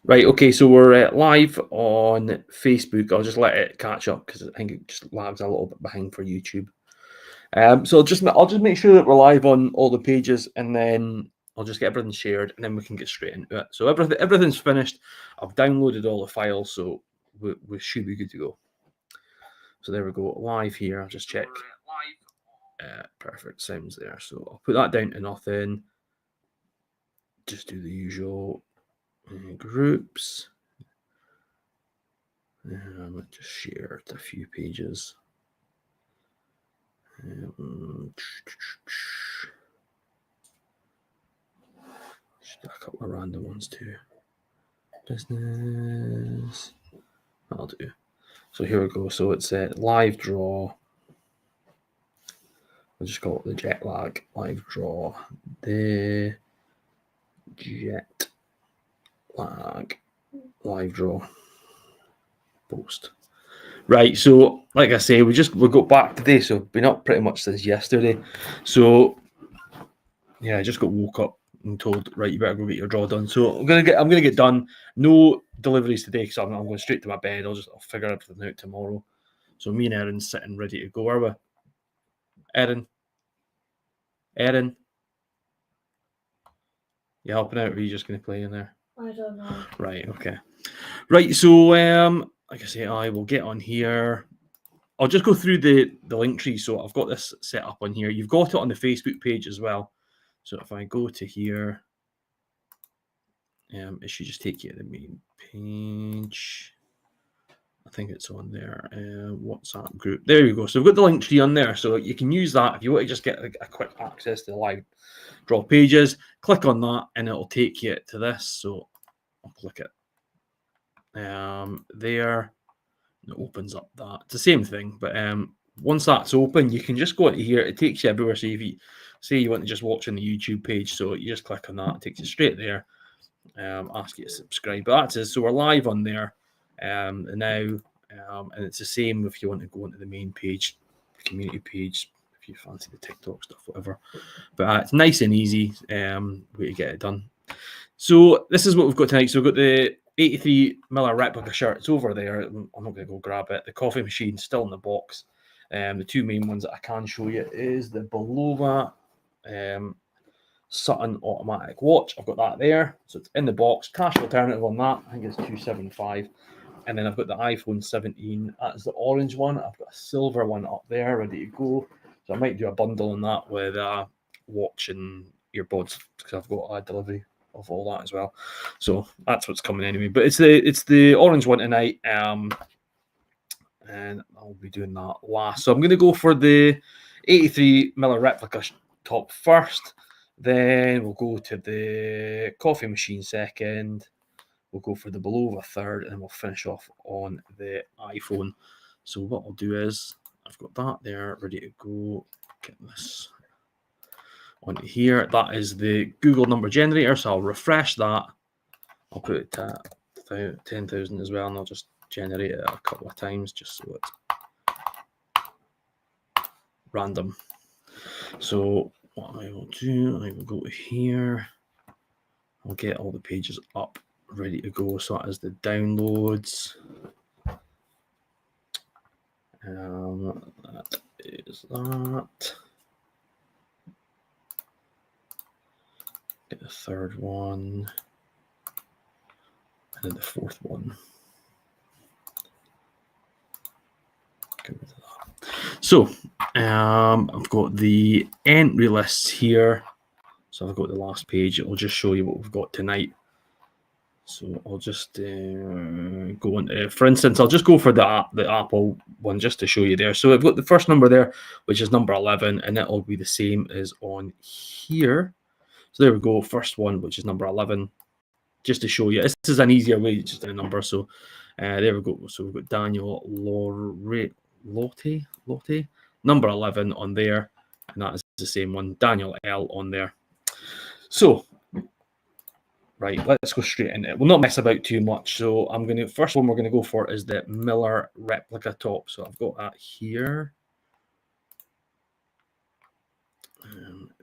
Right, okay, so we're live on Facebook. I'll just let it catch up because I think it just lags a little bit behind for YouTube. So I'll just make sure that we're live on all the pages, and then I'll just get everything shared, and then we can get straight into it. So everything's finished. I've downloaded all the files, so we should be good to go. So there we go, live here. I'll just check. Perfect, sounds there. So I'll put that down to nothing. Just do the usual groups. I just shared a few pages. Just a couple of random ones too. Business. I'll do. So here we go. So it's a live draw. I'll just call it the jet lag live draw. The jet lag live draw post. Right, so like I say, we got back today, so been up pretty much since yesterday. So yeah, I just got woke up and told, right, you better go get your draw done. So I'm gonna get done. No deliveries today because I'm going straight to my bed. I'll figure everything out tomorrow. So me and Erin's sitting ready to go. Are we? Erin, you helping out, or are you just gonna play in there? I don't know. Right, okay. Right, so like I say, I will get on here. I'll just go through the link tree. So I've got this set up on here. You've got it on the Facebook page as well. So if I go to here, it should just take you to the main page. I think it's on there. WhatsApp group. There you go. So we've got the link tree on there. So you can use that if you want to just get a quick access to the live draw pages. Click on that and it'll take you to this. So I'll click it. There. It opens up that. It's the same thing, but once that's open, you can just go into here. It takes you everywhere. So if you say you want to just watch on the YouTube page, so you just click on that. It takes you straight there. Ask you to subscribe. But that's it. So we're live on there now, and it's the same if you want to go into the main page, the community page, if you fancy the TikTok stuff, whatever. But it's nice and easy way to get it done. So this is what we've got tonight. So we've got the 83 Miller replica shirt. It's over there. I'm not going to go grab it. The coffee machine still in the box. The two main ones that I can show you is the Belova Sutton automatic watch. I've got that there. So it's in the box. Cash alternative on that. I think it's $275. And then I've got the iPhone 17. That's the orange one. I've got a silver one up there ready to go. So I might do a bundle on that with a watch and earbuds because I've got a delivery of all that as well. So that's what's coming anyway. But it's the orange one tonight. And I'll be doing that last. So I'm going to go for the 83 Miller replica top first. Then we'll go to the coffee machine second. We'll go for the Belova third, and then we'll finish off on the iPhone. So what I'll do is I've got that there ready to go. Get this onto here. That is the Google number generator. So I'll refresh that. I'll put it to 10,000 as well, and I'll just generate it a couple of times just so it's random. So what I will do, I will go to here. I'll get all the pages up ready to go. So that is the downloads. That is that. Get the third one. And then the fourth one. Get rid of that. So I've got the entry lists here. So I've got the last page. It'll just show you what we've got tonight. So I'll just go into, for instance, I'll just go for the Apple one just to show you there. So I've got the first number there, which is number 11, and it'll be the same as on here. So there we go, first one, which is number 11, just to show you. This is an easier way, just a number. So there we go. So we've got Daniel Lotte, number 11 on there, and that is the same one, Daniel L on there. So right, let's go straight into it. We'll not mess about too much. So first one we're going to go for is the Miller replica top. So I've got that here.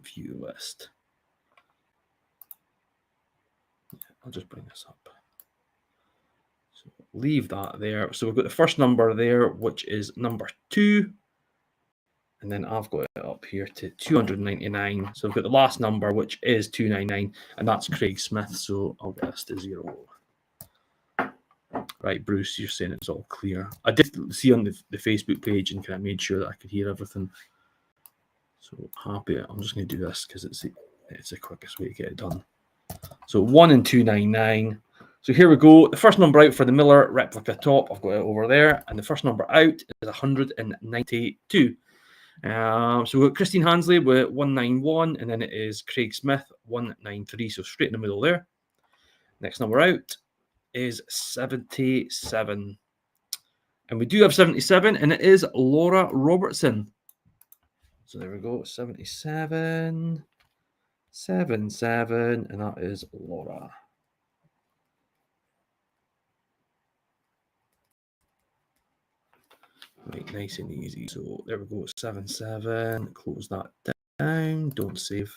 View list. I'll just bring this up. So leave that there. So we've got the first number there, which is number 2. And then I've got it up here to 299. So I've got the last number, which is 299, and that's Craig Smith. So I'll get this to 0. Right, Bruce, you're saying it's all clear. I did see on the Facebook page and kind of made sure that I could hear everything. So happy. I'm just going to do this because it's the quickest way to get it done. So 1 and 299. So here we go. The first number out for the Miller replica top, I've got it over there. And the first number out is 192. So we've got Christine Hansley with 191, and then it is Craig Smith 193. So straight in the middle there. Next number out is 77. And we do have 77, and it is Laura Robertson. So there we go. 77, 77, and that is Laura. Right, nice and easy. So there we go, 77. Close that down. Don't save.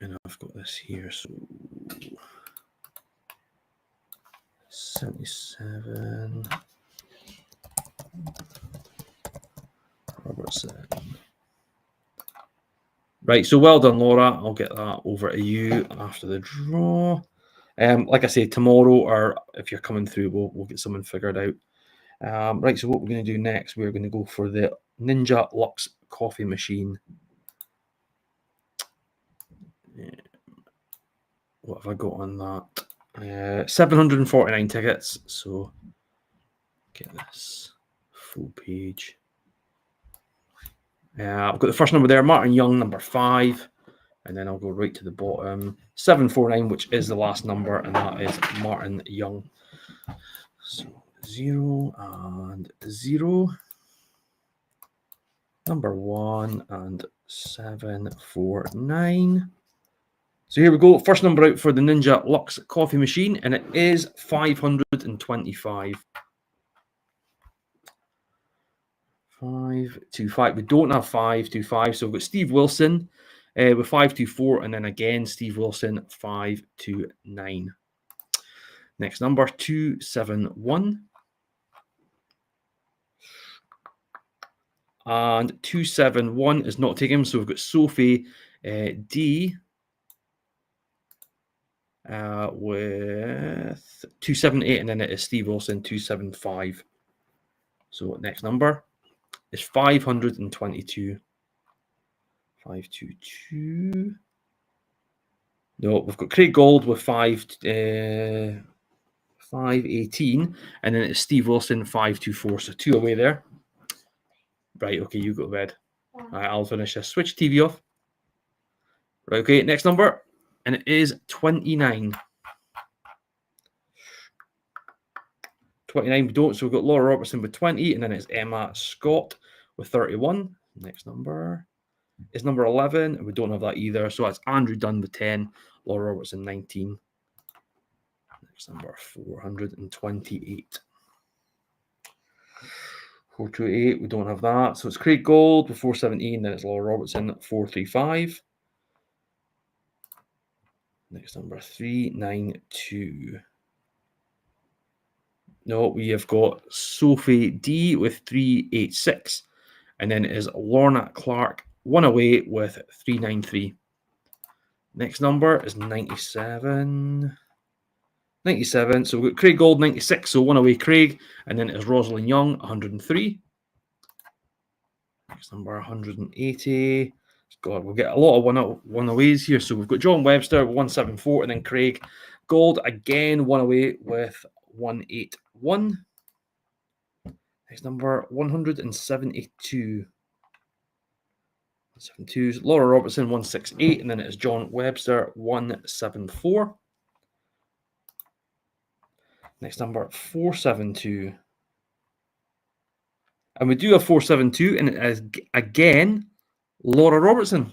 And I've got this here. So 77. Robertson. Right, so well done, Laura. I'll get that over to you after the draw. Like I say, tomorrow, or if you're coming through, we'll get something figured out. Right, so what we're going to do next, we're going to go for the Ninja Luxe coffee machine. What have I got on that? 749 tickets. So get this full page. I've got the first number there, Martin Young, number 5. And then I'll go right to the bottom. 749, which is the last number, and that is Martin Young. So 0 and 0. Number 1 and 749. So here we go. First number out for the Ninja Luxe coffee machine, and it is 525. 525. We don't have 525, so we've got Steve Wilson with 524, and then again Steve Wilson 529. Next number 271. And 271 is not taken, so we've got Sophie D with 278, and then it is Steve Wilson 275. So next number is 522. 522. No, we've got Craig Gold with 518, and then it's Steve Wilson 524. So 2 away there. Right, okay, you go to bed. All right, I'll finish this. Switch TV off. Right, okay, next number, and it is 29. 29 we don't, so we've got Laura Robertson with 20, and then it's Emma Scott with 31. Next number is number 11, and we don't have that either, so that's Andrew Dunn with 10, Laura Robertson 19. Next number 428. 428, we don't have that, so it's Craig Gold with 417, then it's Laura Robertson 435. Next number 392. No, we have got Sophie D with 386, and then it is Lorna Clark, 1 away with 393. Next number is 97. 97, so we've got Craig Gold 96, so 1 away Craig, and then it is Rosalind Young 103. Next number 180. God, we'll get a lot of one aways here. So we've got John Webster 174, and then Craig Gold again 1 away with 181. Next number 172. 172 is Laura Robertson 168, and then it is John Webster 174. Next number 472. And we do have 472, and it is again Laura Robertson.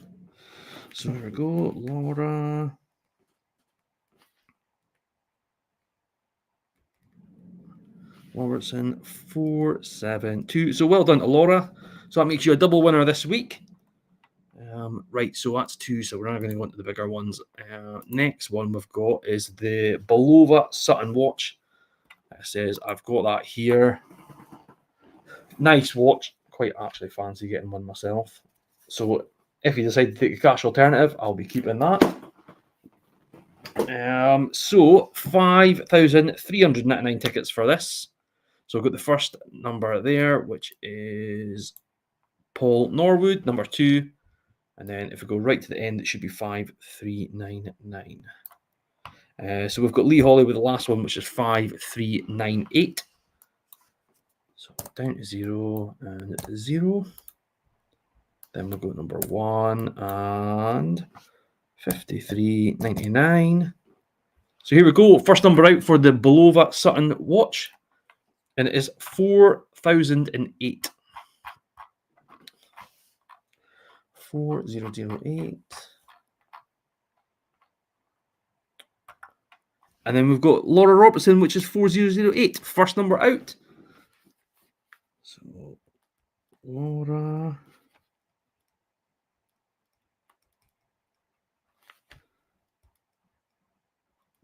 So here we go, Laura. Robertson 472. So well done to Laura. So that makes you a double winner this week. Right, so that's 2, so we're not going to go into the bigger ones. Next one we've got is the Belova Sutton watch. It says I've got that here. Nice watch. Quite actually fancy getting one myself. So if you decide to take the cash alternative, I'll be keeping that. So 5,399 tickets for this. So I've got the first number there, which is Paul Norwood, number 2. And then if we go right to the end, it should be 5,399. So we've got Lee Holly with the last one, which is 5,398. So down to 0 and 0. Then we'll go number 1 and 53.99. So here we go. First number out for the Belova Sutton watch, and it is 4,008. 4008. And then we've got Laura Robertson, which is 4008. First number out. So Laura.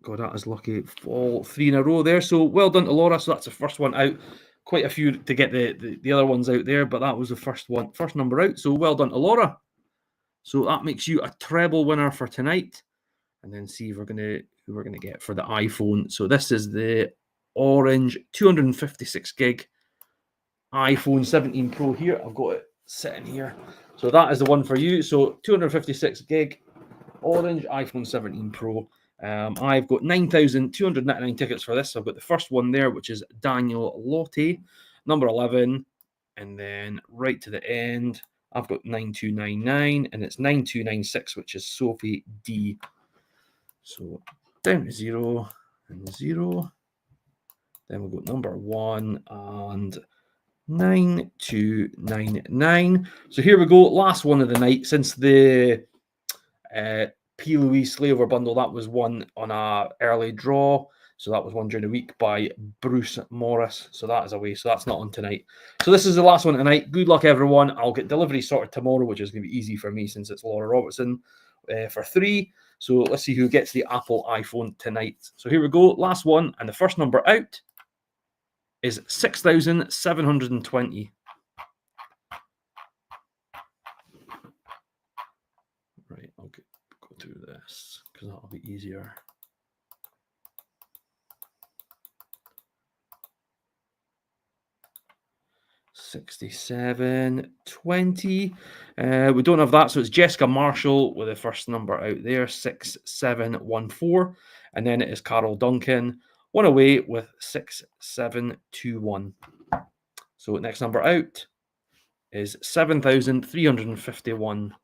God, that is lucky. All 3 in a row there. So well done to Laura. So that's the first one out. Quite a few to get the other ones out there, but that was the first number out. So well done to Laura. So that makes you a treble winner for tonight. And then see if who we're gonna get for the iPhone. So this is the orange 256 gig iPhone 17 Pro here. I've got it sitting here. So that is the one for you. So 256 gig orange iPhone 17 Pro. I've got 9,299 tickets for this. So I've got the first one there, which is Daniel Lotte, number 11. And then right to the end, I've got 9299, and it's 9296, which is Sophie D. So down to 0 and 0. Then we've got number 1 and 9299. So here we go. Last one of the night. Since the P. Louise Slaver bundle, that was one on a early draw. So that was one during the week by Bruce Morris. So that is away. So that's not on tonight. So this is the last one tonight. Good luck, everyone. I'll get delivery sorted tomorrow, which is going to be easy for me since it's Laura Robertson for 3. So let's see who gets the Apple iPhone tonight. So here we go. Last one. And the first number out is 6,720. Right, I'll go through this because that'll be easier. $67.20. We don't have that, so it's Jessica Marshall with the first number out there, 6714. And then it is Carol Duncan, one away with 6721. So next number out is 7,351.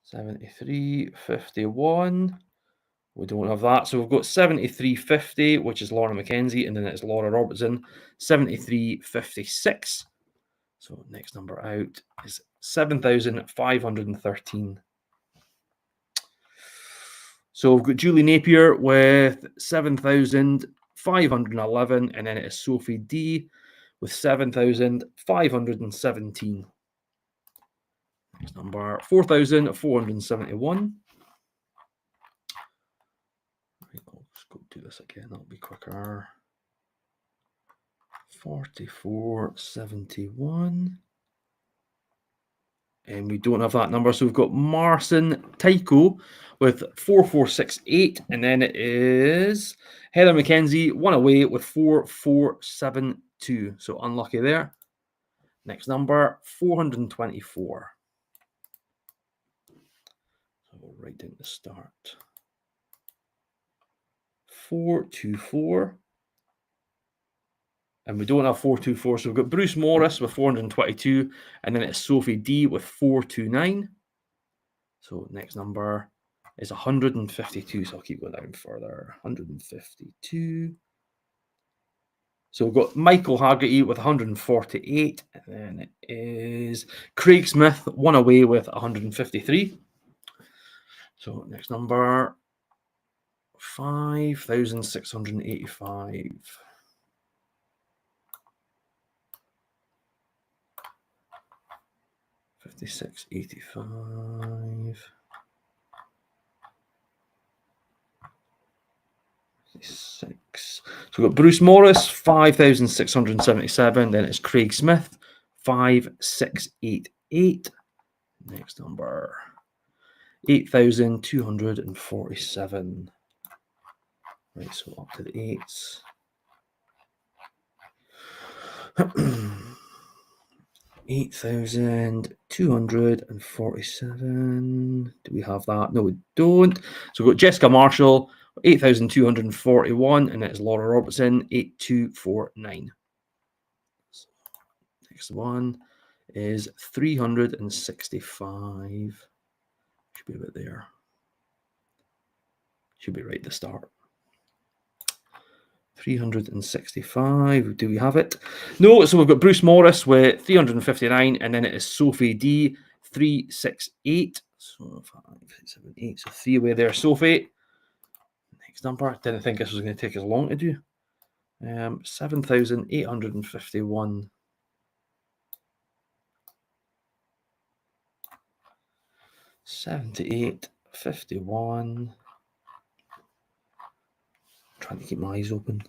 7351. We don't have that. So we've got 7350, which is Laura McKenzie, and then it's Laura Robertson, 7356. So next number out is 7,513. So we've got Julie Napier with 7,511, and then it is Sophie D with 7,517. Next number 4,471. Right, I'll just go do this again, that'll be quicker. 4471. And we don't have that number, so we've got Marcin Tycho with 4468, and then it is Heather McKenzie, one away with 4472. So unlucky there. Next number 424. So we'll write down the start. 424. And we don't have 424, so we've got Bruce Morris with 422, and then it's Sophie D with 429. So next number is 152, so I'll keep going down further. 152. So we've got Michael Haggerty with 148, and then it is Craig Smith, one away with 153. So next number, 5,685. 56.85. 56. So we've got Bruce Morris, 5,677. Then it's Craig Smith, 5,688. Next number, 8,247. Right, so up to the eights. 8,247. Do we have that? No, we don't. So we've got Jessica Marshall, 8,241, and it's Laura Robertson, 8,249. Next one is 365. Should be about there. Should be right at the start. 365. Do we have it? No, so we've got Bruce Morris with 359, and then it is Sophie D, 368. So 5, 6, 7, 8. So 3 away there, Sophie. Next number. Didn't think this was going to take as long to do. 7,851. 7851. Trying to keep my eyes open.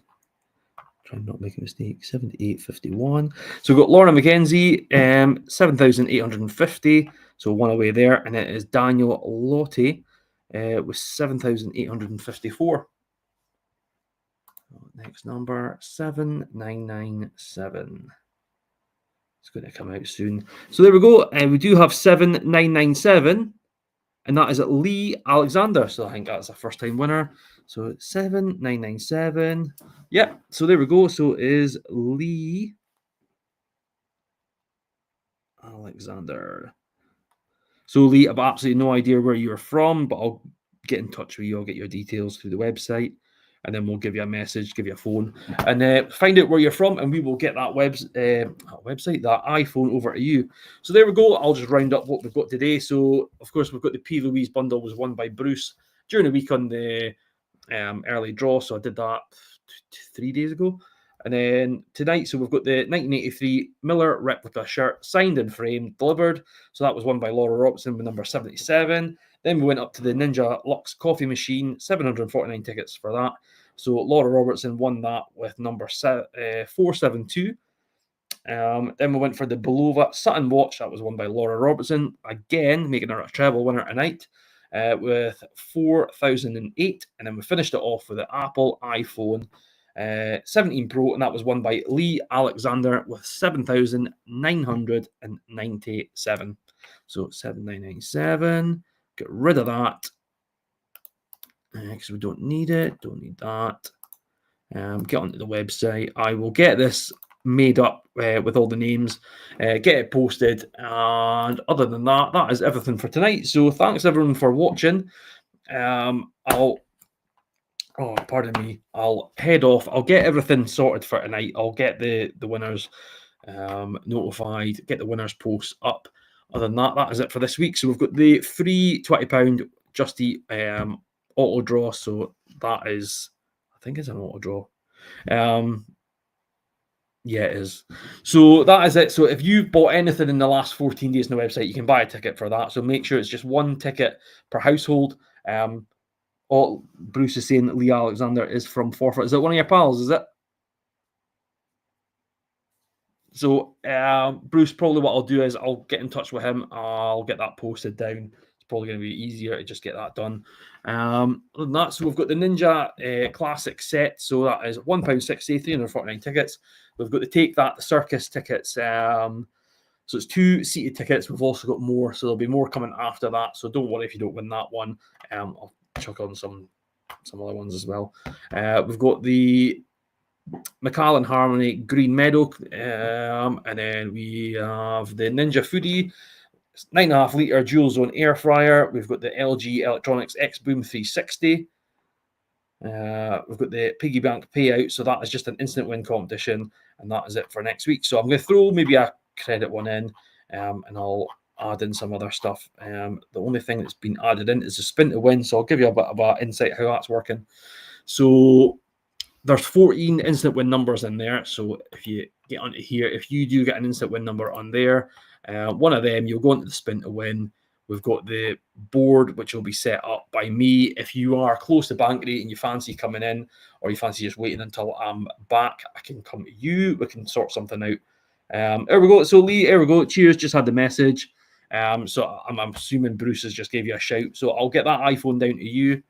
Trying not to make a mistake. 7851. So we've got Laura McKenzie, 7,850. So 1 away there. And it is Daniel Lottie with 7,854. Next number, 7997. It's going to come out soon. So there we go. We do have 7997. And that is Lee Alexander. So I think that's a first time winner. So 7997. Yep. So there we go. So it is Lee Alexander. So Lee, I've absolutely no idea where you're from, but I'll get in touch with you. I'll get your details through the website. And then we'll give you a message, give you a phone, and find out where you're from, and we will get that website, that iPhone over to you. So there we go. I'll just round up what we've got today. So, of course, we've got the P. Louise bundle was won by Bruce during the week on the early draw. So I did that 3 days ago. And then tonight, so we've got the 1983 Miller replica shirt, signed and framed, delivered. So that was won by Laura Robertson with number 77. Then we went up to the Ninja Lux coffee machine, 749 tickets for that. So Laura Robertson won that with number 472. Then we went for the Belova Sutton watch. That was won by Laura Robertson. Again, making her a treble winner tonight with 4,008. And then we finished it off with the Apple iPhone 17 Pro, and that was won by Lee Alexander with 7,997. So 7,997. Get rid of that because we don't need it. Don't need that. Get onto the website. I will get this made up with all the names, get it posted, and other than that, that is everything for tonight. So thanks everyone for watching. I'll head off. I'll get everything sorted for tonight. I'll get the winners notified, get the winners posts up. Other than that, that is it for this week. So we've got the free £20 Just Eat auto draw. So that is, I think it's an auto draw. Yeah, it is. So that is it. So if you've bought anything in the last 14 days on the website, you can buy a ticket for that. So make sure it's just one ticket per household. All Bruce is saying that Lee Alexander is from Forfeit. Is it one of your pals? Is it? So Bruce, probably what I'll do is I'll get in touch with him. I'll get that posted down. It's probably going to be easier to just get that done. Other than that, so we've got the Ninja Classic set. So that is £1.60, 349 tickets. We've got the Take That, the Circus tickets. So it's 2 seated tickets. We've also got more. So there'll be more coming after that. So don't worry if you don't win that one. I'll chuck on some other ones as well. We've got the Macallan Harmony Green Meadow, and then we have the Ninja Foodie 9.5 litre dual zone air fryer. We've got the LG Electronics X Boom 360. We've got the Piggy Bank payout, so that is just an instant win competition, and that is it for next week. So I'm going to throw maybe a credit one in, and I'll add in some other stuff. The only thing that's been added in is a spin to win, so I'll give you a bit of an insight how that's working. So there's 14 instant win numbers in there. So if you get onto here, if you do get an instant win number on there, One of them, you'll go into the spin to win. We've got the board, which will be set up by me. If you are close to bank rate and you fancy coming in, or you fancy just waiting until I'm back, I can come to you. We can sort something out. There we go. So Lee, there we go. Cheers. Just had the message. So I'm assuming Bruce has just gave you a shout. So I'll get that iPhone down to you.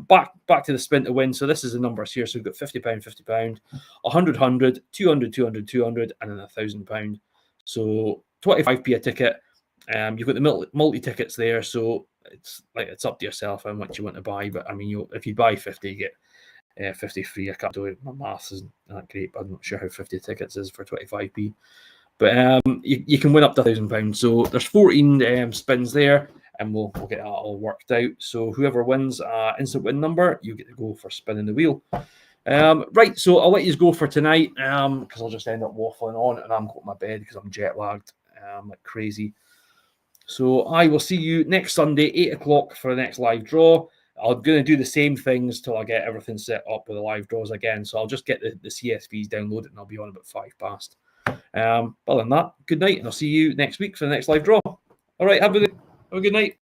Back to the spin to win. So this is the numbers here. So we've got £50, £50, 100, 100, 200, 200, 200, and then £1,000. So 25p a ticket. You've got the multi-tickets there, so it's up to yourself how much you want to buy. But I mean, if you buy 50, you get 50 free. I can't do it. My maths isn't that great, but I'm not sure how 50 tickets is for 25p. But you can win up to £1,000. So there's 14 spins there, and we'll get that all worked out. So whoever wins instant win number, you get to go for spinning the wheel. Right, so I'll let you go for tonight because I'll just end up waffling on, and I'm going to my bed because I'm jet lagged like crazy. So I will see you next Sunday, 8 o'clock for the next live draw. I'm going to do the same things till I get everything set up with the live draws again. So I'll just get the CSVs downloaded and I'll be on about 5 past. Other than that, good night, and I'll see you next week for the next live draw. All right, have a good night.